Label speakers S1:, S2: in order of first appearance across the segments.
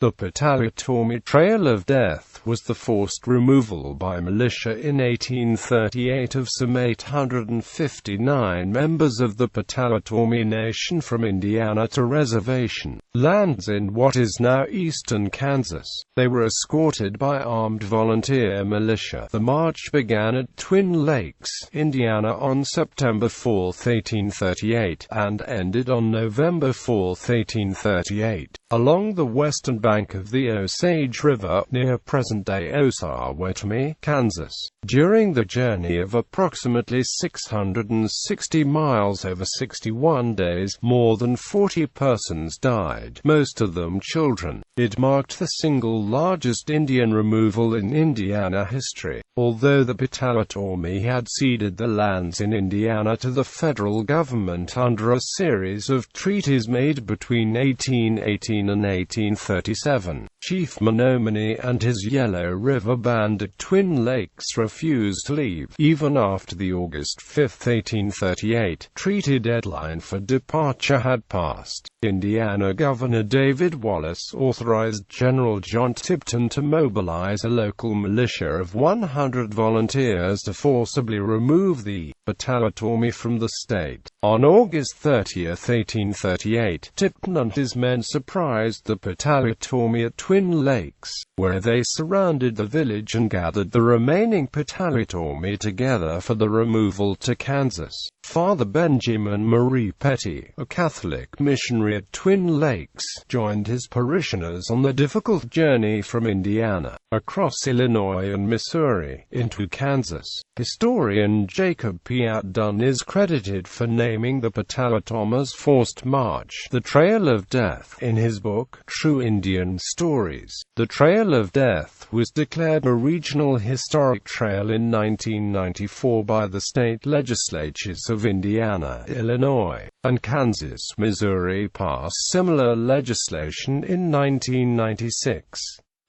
S1: The Potawatomi Trail of Death was the forced removal by militia in 1838 of some 859 members of the Potawatomi Nation from Indiana to reservation lands in what is now eastern Kansas. They were escorted by armed volunteer militia. The march began at Twin Lakes, Indiana on September 4, 1838, and ended on November 4, 1838, along the western bank of the Osage River, near present-day Osawatomie, Kansas. During the journey of approximately 660 miles over 61 days, more than 40 persons died, most of them children. It marked the single largest Indian removal in Indiana history. Although the Potawatomi had ceded the lands in Indiana to the federal government under a series of treaties made between 1818 and 1837, Chief Menominee and his Yellow River Band at Twin Lakes refused to leave, even after the August 5, 1838, treaty deadline for departure had passed. Indiana Governor David Wallace authorized General John Tipton to mobilize a local militia of 100 volunteers to forcibly remove the Potawatomi from the state. On August 30, 1838, Tipton and his men surprised the Potawatomi at Twin Lakes, where they surrounded the village and gathered the remaining Potawatomi together for the removal to Kansas. Father Benjamin Marie Petty, a Catholic missionary at Twin Lakes, joined his parishioners on the difficult journey from Indiana, across Illinois and Missouri, into Kansas. Historian Jacob P. Outdone is credited for naming the Potawatomi's forced march the Trail of Death in his book, True Indian Stories. The Trail of Death was declared a regional historic trail in 1994 by the state legislatures of Indiana, Illinois, and Kansas. Missouri passed similar legislation in 1996.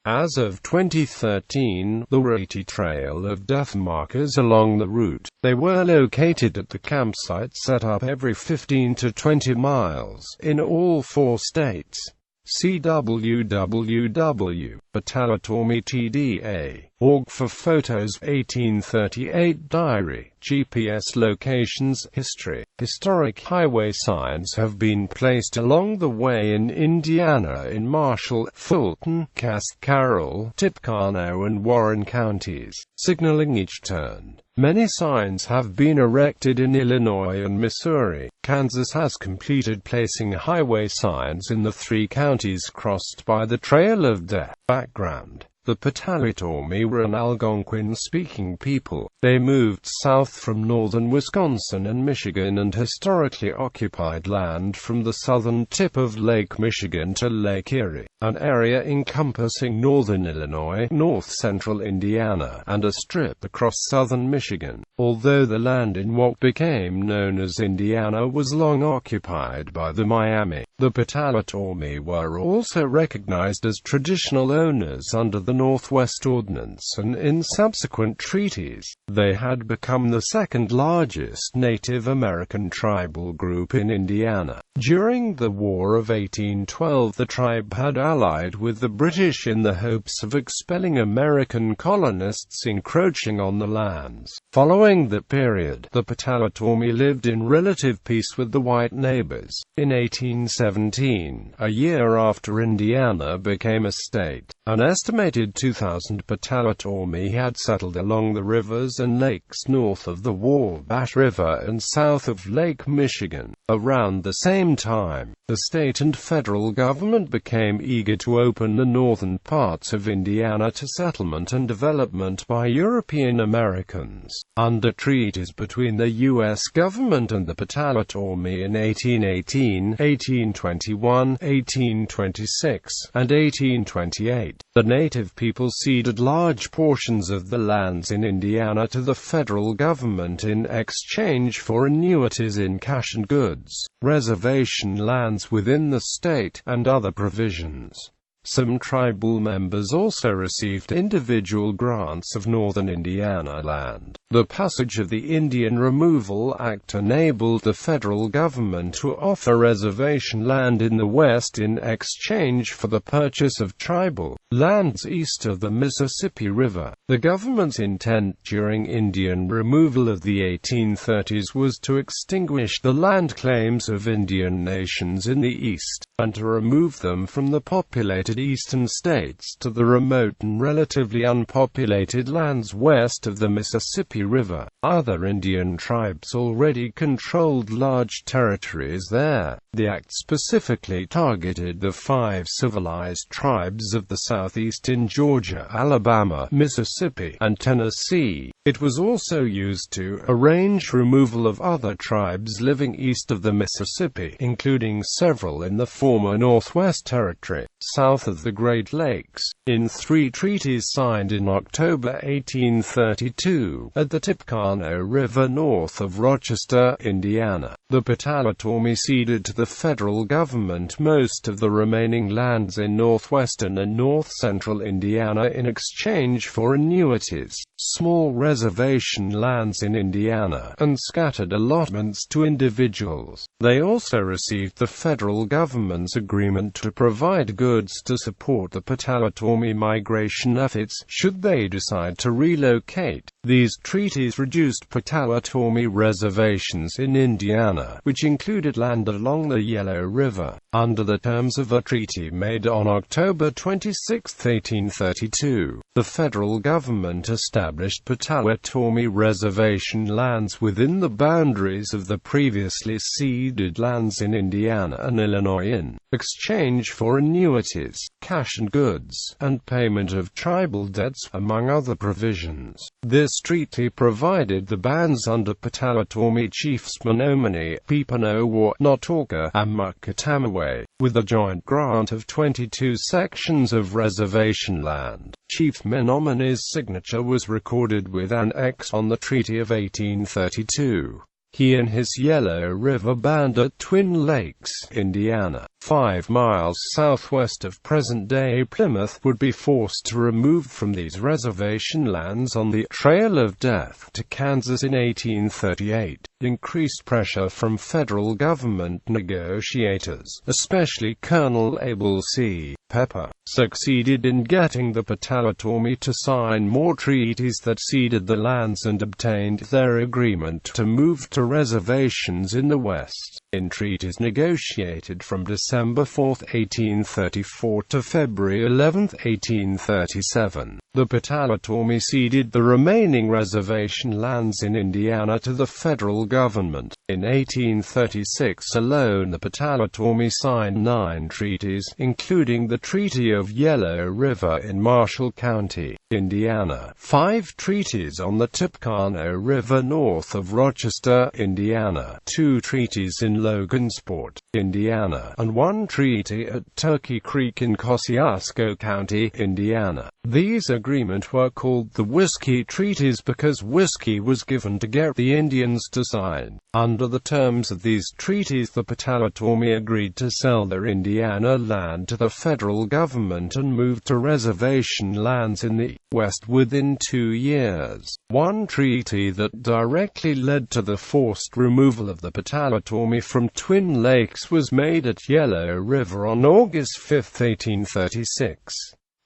S1: As of 2013, there were 80 Trail of Death markers along the route. They were located at the campsite set up every 15 to 20 miles, in all 4 states. See www.potawatomitda.org for photos. 1838 Diary, GPS locations, history. Historic highway signs have been placed along the way in Indiana in Marshall, Fulton, Cass, Carroll, Tippecanoe and Warren counties, signaling each turn. Many signs have been erected in Illinois and Missouri. Kansas has completed placing highway signs in the 3 counties crossed by the Trail of Death. Background: the Potawatomi were an Algonquin-speaking people. They moved south from northern Wisconsin and Michigan and historically occupied land from the southern tip of Lake Michigan to Lake Erie, an area encompassing northern Illinois, north-central Indiana, and a strip across southern Michigan. Although the land in what became known as Indiana was long occupied by the Miami, the Potawatomi were also recognized as traditional owners under the Northwest Ordinance, and in subsequent treaties, they had become the second largest Native American tribal group in Indiana. During the War of 1812, the tribe had allied with the British in the hopes of expelling American colonists encroaching on the lands. Following that period, the Potawatomi lived in relative peace with the white neighbors. In 1817, a year after Indiana became a state, an estimated 2,000 Potawatomi had settled along the rivers and lakes north of the Wabash River and south of Lake Michigan. Around the same time, the state and federal government became eager to open the northern parts of Indiana to settlement and development by European Americans. Under treaties between the U.S. government and the Potawatomi in 1818, 1821, 1826, and 1828, the native people ceded large portions of the lands in Indiana to the federal government in exchange for annuities in cash and goods, reservation lands within the state, and other provisions. Some tribal members also received individual grants of northern Indiana land. The passage of the Indian Removal Act enabled the federal government to offer reservation land in the West in exchange for the purchase of tribal lands east of the Mississippi River. The government's intent during Indian removal of the 1830s was to extinguish the land claims of Indian nations in the East, and to remove them from the populated eastern states to the remote and relatively unpopulated lands west of the Mississippi River. Other Indian tribes already controlled large territories there. The act specifically targeted the 5 civilized tribes of the Southeast in Georgia, Alabama, Mississippi, and Tennessee. It was also used to arrange removal of other tribes living east of the Mississippi, including several in the former Northwest Territory, south of the Great Lakes. In 3 treaties signed in October 1832, at the Tippecanoe River north of Rochester, Indiana, the Potawatomi ceded to the federal government most of the remaining lands in northwestern and north-central Indiana in exchange for annuities, small reservation lands in Indiana, and scattered allotments to individuals. They also received the federal government's agreement to provide goods to support the Potawatomi migration efforts, should they decide to relocate. These treaties reduced Potawatomi reservations in Indiana, which included land along the Yellow River, under the terms of a treaty made on October 26, 1832. The federal government established Potawatomi reservation lands within the boundaries of the previously ceded lands in Indiana and Illinois in exchange for annuities, cash and goods, and payment of tribal debts, among other provisions. This treaty provided the bands under Potawatomi chiefs Menominee, Peepanewa, Notoka, and Muckatamawe with a joint grant of 22 sections of reservation land. Chief Menominee's signature was recorded with an X on the Treaty of 1832. He and his Yellow River band at Twin Lakes, Indiana, 5 miles southwest of present-day Plymouth, would be forced to remove from these reservation lands on the Trail of Death to Kansas in 1838. Increased pressure from federal government negotiators, especially Colonel Abel C. Pepper, succeeded in getting the Potawatomi to sign more treaties that ceded the lands and obtained their agreement to move to reservations in the West. In treaties negotiated from December 4, 1834 to February 11, 1837, the Potawatomi ceded the remaining reservation lands in Indiana to the federal government. In 1836 alone, the Potawatomi signed 9 treaties, including the Treaty of Yellow River in Marshall County, Indiana, 5 treaties on the Tippecanoe River north of Rochester, Indiana, 2 treaties in Logansport, Indiana, and 1 treaty at Turkey Creek in Kosciuszko County, Indiana. These agreements were called the Whiskey Treaties because whiskey was given to get the Indians to sign. Under the terms of these treaties, the Potawatomi agreed to sell their Indiana land to the federal government and move to reservation lands in the West within 2 years. One treaty that directly led to the forced removal of the Potawatomi from Twin Lakes was made at Yellow River on August 5, 1836.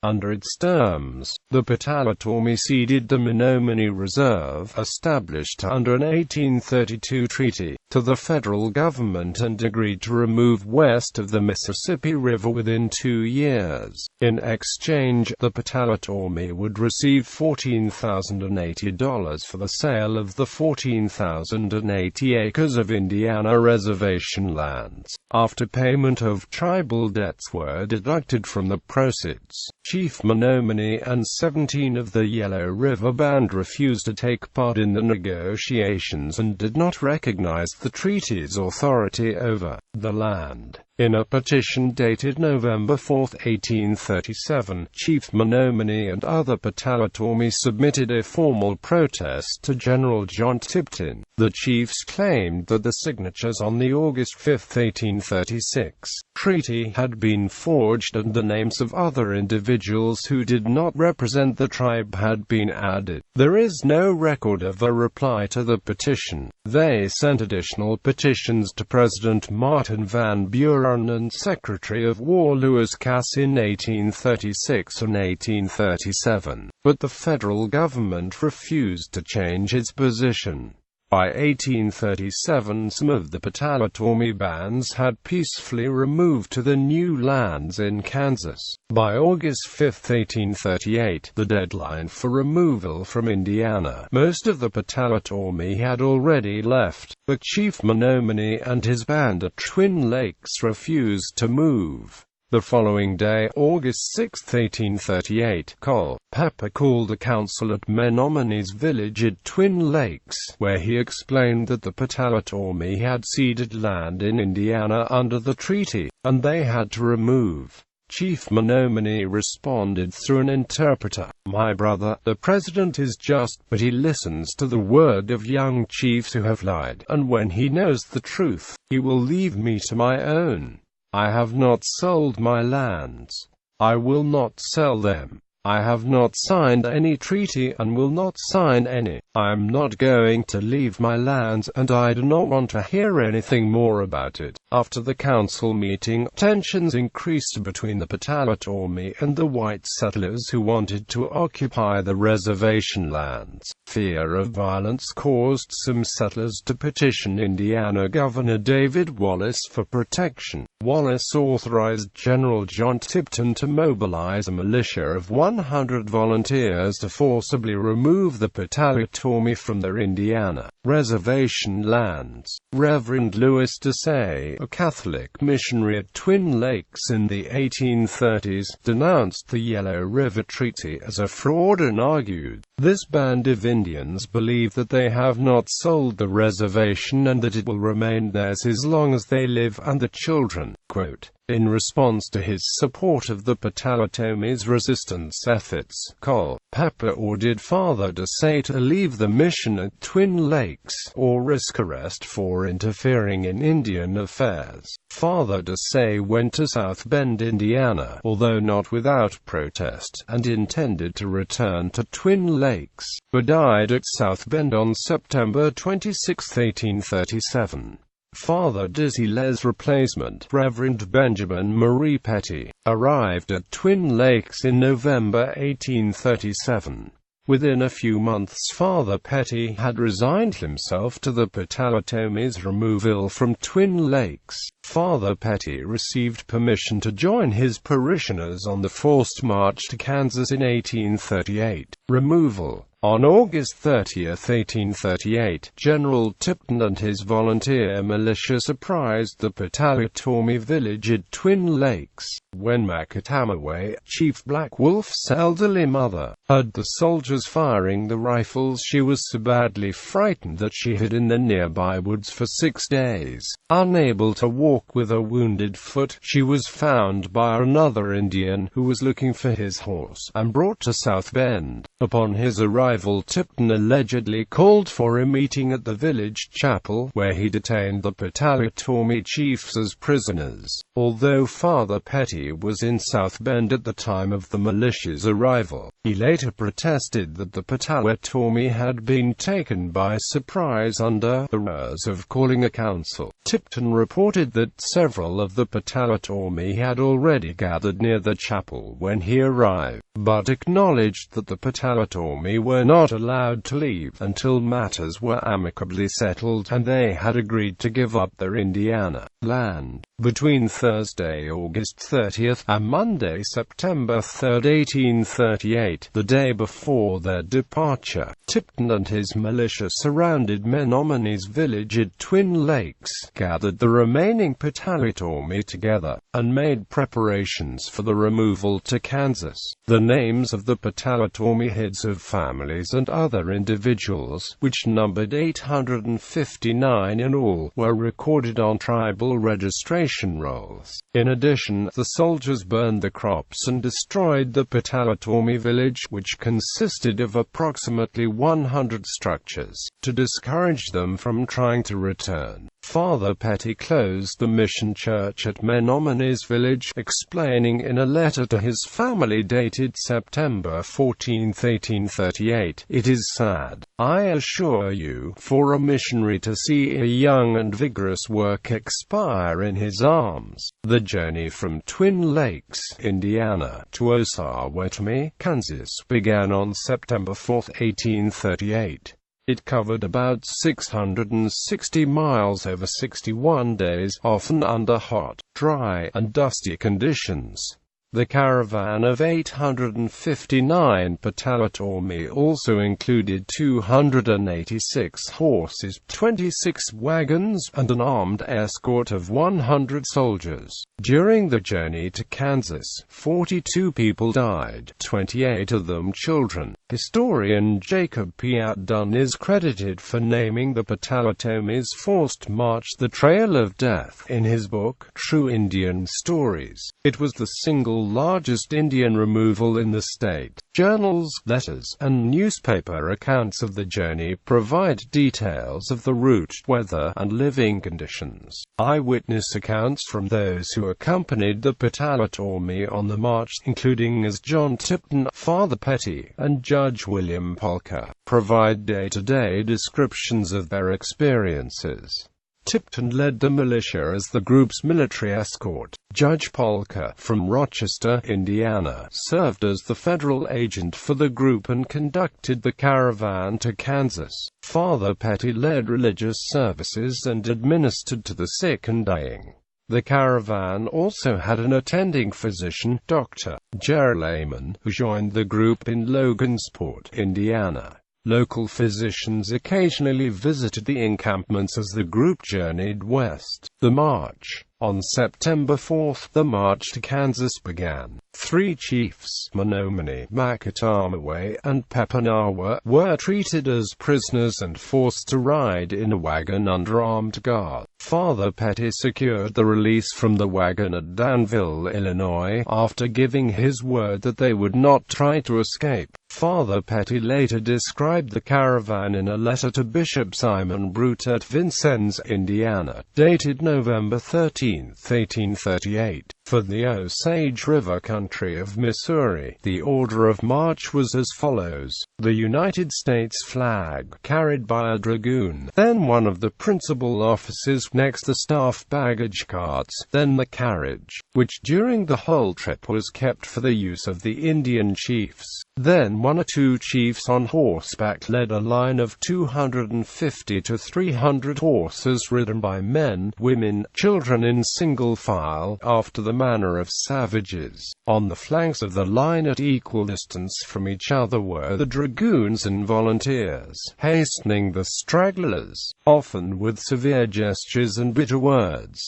S1: Under its terms, the Potawatomi ceded the Menominee Reserve, established under an 1832 treaty, to the federal government and agreed to remove west of the Mississippi River within 2 years. In exchange, the Potawatomi would receive $14,080 for the sale of the 14,080 acres of Indiana reservation lands. After payment of tribal debts were deducted from the proceeds, Chief Menominee and 17 of the Yellow River Band refused to take part in the negotiations and did not recognize the treaty's authority over the land. In a petition dated November 4, 1837, Chief Menominee and other Potawatomi submitted a formal protest to General John Tipton. The chiefs claimed that the signatures on the August 5, 1836, treaty had been forged and the names of other individuals who did not represent the tribe had been added. There is no record of a reply to the petition. They sent additional petitions to President Martin Van Buren and Secretary of War Louis Cass in 1836 and 1837, but the federal government refused to change its position. By 1837, some of the Potawatomi bands had peacefully removed to the new lands in Kansas. By August 5, 1838, the deadline for removal from Indiana, most of the Potawatomi had already left, but Chief Menominee and his band at Twin Lakes refused to move. The following day, August 6, 1838, Col. Pepper called a council at Menominee's village at Twin Lakes, where he explained that the Potawatomi had ceded land in Indiana under the treaty, and they had to remove. Chief Menominee responded through an interpreter, "My brother, the president is just, but he listens to the word of young chiefs who have lied, and when he knows the truth, he will leave me to my own. I have not sold my lands. I will not sell them. I have not signed any treaty and will not sign any. I am not going to leave my lands, and I do not want to hear anything more about it." After the council meeting, tensions increased between the Potawatomi and the white settlers who wanted to occupy the reservation lands. Fear of violence caused some settlers to petition Indiana Governor David Wallace for protection. Wallace authorized General John Tipton to mobilize a militia of 100 volunteers to forcibly remove the Potawatomi from their Indiana reservation lands. Reverend Louis Say, a Catholic missionary at Twin Lakes in the 1830s, denounced the Yellow River Treaty as a fraud and argued, "This band of Indians believe that they have not sold the reservation and that it will remain theirs as long as they live and the children." Quote. In response to his support of the Potawatomi's resistance efforts, Col. Pepper ordered Father Say to leave the mission at Twin Lakes, or risk arrest for interfering in Indian affairs. Father Say went to South Bend, Indiana, although not without protest, and intended to return to Twin Lakes, but died at South Bend on September 26, 1837. Father Say's replacement, Reverend Benjamin Marie Petty, arrived at Twin Lakes in November 1837. Within a few months, Father Petty had resigned himself to the Potawatomi's removal from Twin Lakes. Father Petty received permission to join his parishioners on the forced march to Kansas in 1838. Removal. On August 30, 1838, General Tipton and his volunteer militia surprised the Potawatomi village at Twin Lakes. When Osawatomie, Chief Black Wolf's elderly mother, heard the soldiers firing the rifles, she was so badly frightened that she hid in the nearby woods for 6 days. Unable to walk with a wounded foot, she was found by another Indian who was looking for his horse, and brought to South Bend. Upon his arrival, Tipton allegedly called for a meeting at the village chapel, where he detained the Potawatomi chiefs as prisoners. Although Father Petty was in South Bend at the time of the militia's arrival, he later protested that the Potawatomi had been taken by surprise under the ruse of calling a council. Tipton reported that several of the Potawatomi had already gathered near the chapel when he arrived, but acknowledged that the Potawatomi were not allowed to leave until matters were amicably settled, and they had agreed to give up their Indiana land. Between Thursday, August 30th, and Monday, September 3, 1838, the day before their departure, Tipton and his militia surrounded Menominee's village at Twin Lakes, gathered the remaining Potawatomi together, and made preparations for the removal to Kansas. The names of the Potawatomi heads of families and other individuals, which numbered 859 in all, were recorded on tribal registration ration rolls. In addition, the soldiers burned the crops and destroyed the Potawatomi village, which consisted of approximately 100 structures, to discourage them from trying to return. Father Petty closed the mission church at Menominee's village, explaining in a letter to his family dated September 14, 1838, "It is sad, I assure you, for a missionary to see a young and vigorous work expire in his arms." The journey from Twin Lakes, Indiana, to Osawatomie, Kansas, began on September 4, 1838. It covered about 660 miles over 61 days, often under hot, dry, and dusty conditions. The caravan of 859 Potawatomi also included 286 horses, 26 wagons, and an armed escort of 100 soldiers. During the journey to Kansas, 42 people died, 28 of them children. Historian Jacob P. Dunn is credited for naming the Potawatomi's forced march the Trail of Death in his book, True Indian Stories. It was the single largest Indian removal in the state. Journals, letters, and newspaper accounts of the journey provide details of the route, weather, and living conditions. Eyewitness accounts from those who accompanied the Potawatomi on the march, including as John Tipton, Father Petty, and Judge William Polka, provide day-to-day descriptions of their experiences. Tipton led the militia as the group's military escort. Judge Polka, from Rochester, Indiana, served as the federal agent for the group and conducted the caravan to Kansas. Father Petty led religious services and administered to the sick and dying. The caravan also had an attending physician, Dr. Jerry Lehman, who joined the group in Logansport, Indiana. Local physicians occasionally visited the encampments as the group journeyed west. The march. On September 4, the march to Kansas began. 3 chiefs, Menominee, Macatawa, and Pepanawa, were treated as prisoners and forced to ride in a wagon under armed guard. Father Petty secured the release from the wagon at Danville, Illinois, after giving his word that they would not try to escape. Father Petty later described the caravan in a letter to Bishop Simon Brute at Vincennes, Indiana, dated November 13, 1838. For the Osage River country of Missouri, the order of march was as follows: the United States flag, carried by a dragoon, then one of the principal officers, next the staff baggage carts, then the carriage, which during the whole trip was kept for the use of the Indian chiefs. Then 1 or 2 chiefs on horseback led a line of 250 to 300 horses ridden by men, women, children in single file, after the manner of savages. On the flanks of the line at equal distance from each other were the dragoons and volunteers, hastening the stragglers, often with severe gestures and bitter words.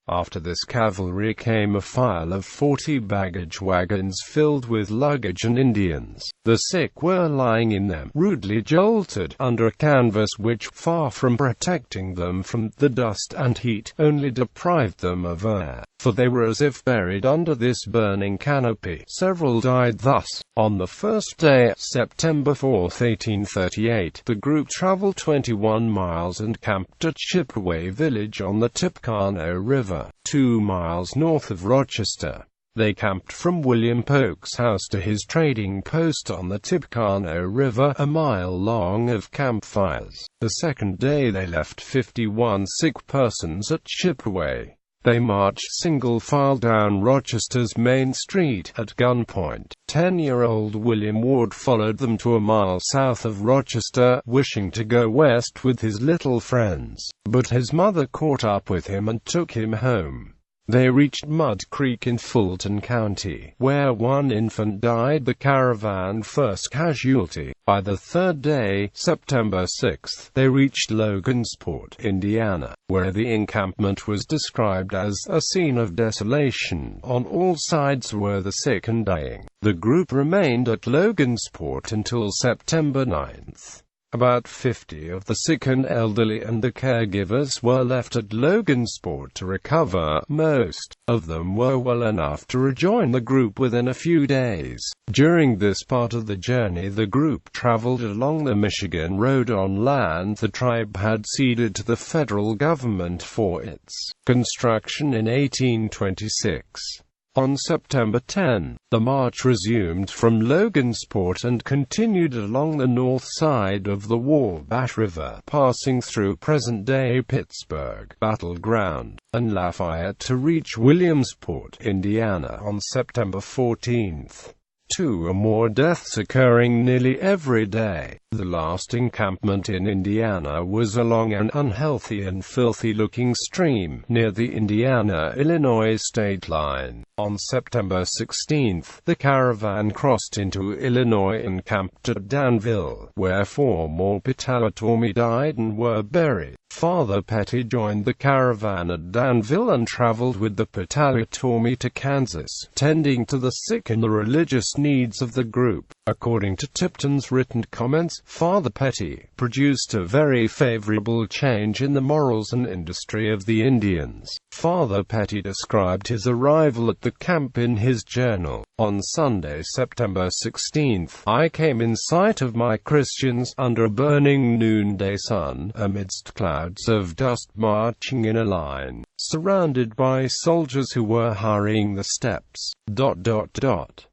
S1: After this cavalry came a file of 40 baggage wagons filled with luggage and Indians. The sick were lying in them, rudely jolted, under a canvas which, far from protecting them from the dust and heat, only deprived them of air, for they were as if buried under this burning canopy. Several died thus. On the first day, September 4, 1838, the group traveled 21 miles and camped at Chippewa Village on the Tippecanoe River, 2 miles north of Rochester. They camped from William Polk's house to his trading post on the Tippecanoe River, a mile long of campfires. The second day they left 51 sick persons at Chippewa. They marched single file down Rochester's main street, at gunpoint. 10-year-old William Ward followed them to a mile south of Rochester, wishing to go west with his little friends, but his mother caught up with him and took him home. They reached Mud Creek in Fulton County, where 1 infant died, the caravan's first casualty. By the third day, September 6, they reached Logansport, Indiana, where the encampment was described as a scene of desolation. On all sides were the sick and dying. The group remained at Logansport until September 9. About 50 of the sick and elderly and the caregivers were left at Logansport to recover. Most of them were well enough to rejoin the group within a few days. During this part of the journey, the group traveled along the Michigan Road on land the tribe had ceded to the federal government for its construction in 1826. On September 10, the march resumed from Logansport and continued along the north side of the Wabash River, passing through present-day Pittsburgh, Battle Ground, and Lafayette to reach Williamsport, Indiana, on September 14. 2 or more deaths occurring nearly every day. The last encampment in Indiana was along an unhealthy and filthy-looking stream near the Indiana-Illinois state line. On September 16, the caravan crossed into Illinois and camped at Danville, where 4 more Potawatomi died and were buried. Father Petty joined the caravan at Danville and traveled with the Potawatomi to Kansas, tending to the sick and the religious needs of the group. According to Tipton's written comments, Father Petty produced a very favorable change in the morals and industry of the Indians. Father Petty described his arrival at the camp in his journal. On Sunday, September 16, I came in sight of my Christians under a burning noonday sun, amidst clouds of dust, marching in a line, surrounded by soldiers who were hurrying the steps.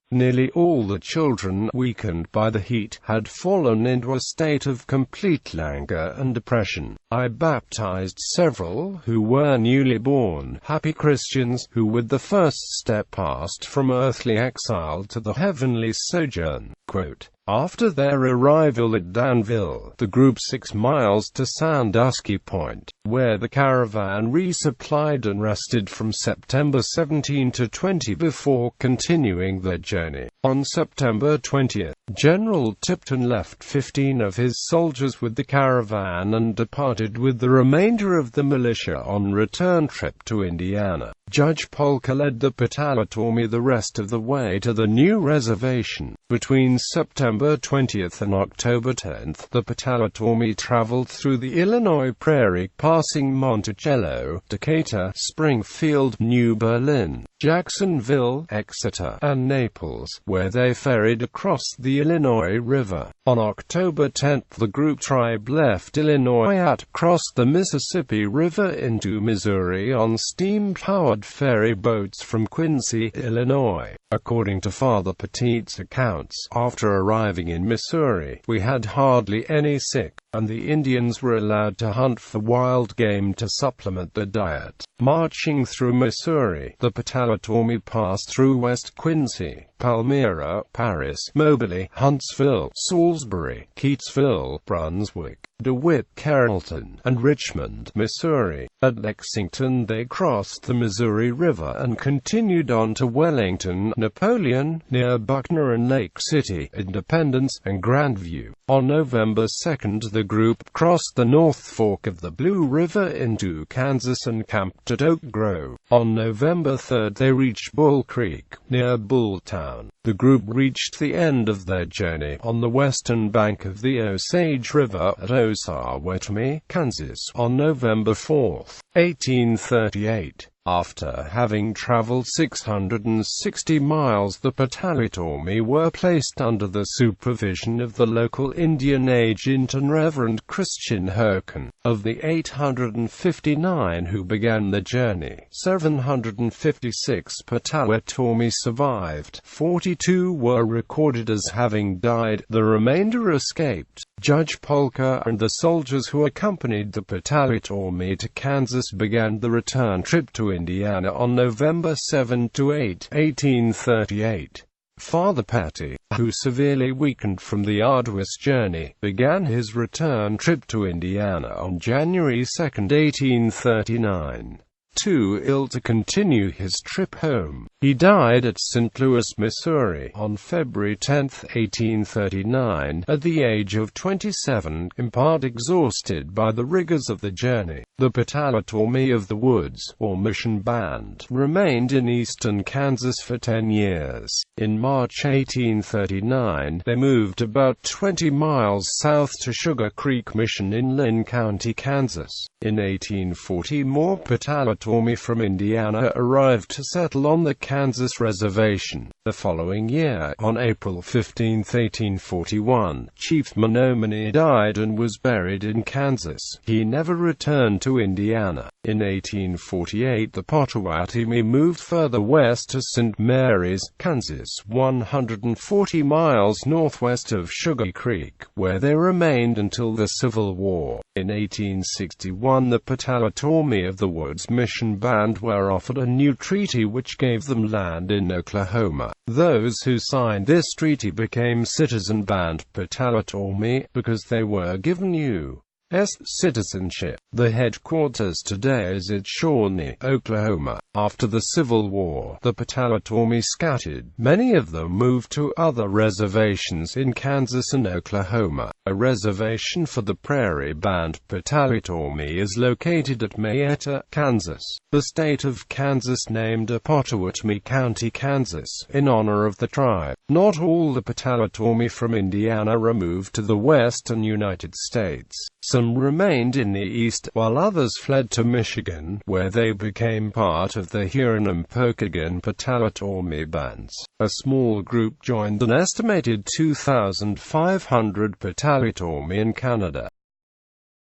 S1: Nearly all the children, weakened by the heat, had fallen into a state of complete languor and depression. I baptized several who were newly born, happy Christians, who with the first step passed from earthly exile to the heavenly sojourn. Quote, after their arrival at Danville, the group 6 miles to Sandusky Point, where the caravan resupplied and rested from September 17 to 20 before continuing their journey. On September 20, General Tipton left 15 of his soldiers with the caravan and departed with the remainder of the militia on return trip to Indiana. Judge Polka led the Potawatomi the rest of the way to the new reservation. Between September 20 and October 10, the Potawatomi traveled through the Illinois Prairie, passing Monticello, Decatur, Springfield, New Berlin, Jacksonville, Exeter, and Naples, where they ferried across the Illinois River. On October 10, the group tribe left Illinois crossed the Mississippi River into Missouri on steam-powered ferry boats from Quincy, Illinois. According to Father Petit's accounts, after arriving in Missouri, we had hardly any sick, and the Indians were allowed to hunt for wild game to supplement their diet. Marching through Missouri, the Potawatomi passed through West Quincy, Palmyra, Paris, Moberly, Huntsville, Salisbury, Keytesville, Brunswick, DeWitt, Carrollton, and Richmond, Missouri. At Lexington they crossed the Missouri River and continued on to Wellington, Napoleon, near Buckner and Lake City, Independence, and Grandview. On November 2, the group crossed the North Fork of the Blue River into Kansas and camped at Oak Grove. On November 3, they reached Bull Creek, near Bulltown. The group reached the end of their journey on the western bank of the Osage River at Osawatomie, Kansas, on November 4, 1838. After having traveled 660 miles, the Potawatomi were placed under the supervision of the local Indian agent and Reverend Christian Herken. Of the 859 who began the journey, 756 Potawatomi survived. 42 were recorded as having died, the remainder escaped. Judge Polka and the soldiers who accompanied the Potawatomi to Kansas began the return trip to Indiana on November 7 to 8, 1838. Father Petty, who severely weakened from the arduous journey, began his return trip to Indiana on January 2, 1839. Too ill to continue his trip home, he died at St. Louis, Missouri, on February 10, 1839, at the age of 27, in part exhausted by the rigors of the journey. The Potawatomi of the Woods, or Mission Band, remained in eastern Kansas for 10 years. In March 1839, they moved about 20 miles south to Sugar Creek Mission in Lynn County, Kansas. In 1840, more Potawatomi from Indiana arrived to settle on the Kansas reservation. The following year, on April 15, 1841, Chief Menominee died and was buried in Kansas. He never returned to Indiana. In 1848, the Osawatomie moved further west to St. Mary's, Kansas, 140 miles northwest of Sugar Creek, where they remained until the Civil War. In 1861, the Potawatomi of the Woods Mission Band were offered a new treaty which gave them land in Oklahoma. Those who signed this treaty became citizen band Potawatomi because they were given U.S. citizenship. The headquarters today is at Shawnee, Oklahoma. After the Civil War, the Potawatomi scattered. Many of them moved to other reservations in Kansas and Oklahoma. A reservation for the Prairie Band Potawatomi is located at Marietta, Kansas. The state of Kansas named a Potawatomi County, Kansas, in honor of the tribe. Not all the Potawatomi from Indiana removed to the western United States. Some remained in the east, while others fled to Michigan, where they became part of the Huron and Pokagon Potawatomi bands. A small group joined an estimated 2,500 Potawatomi in Canada.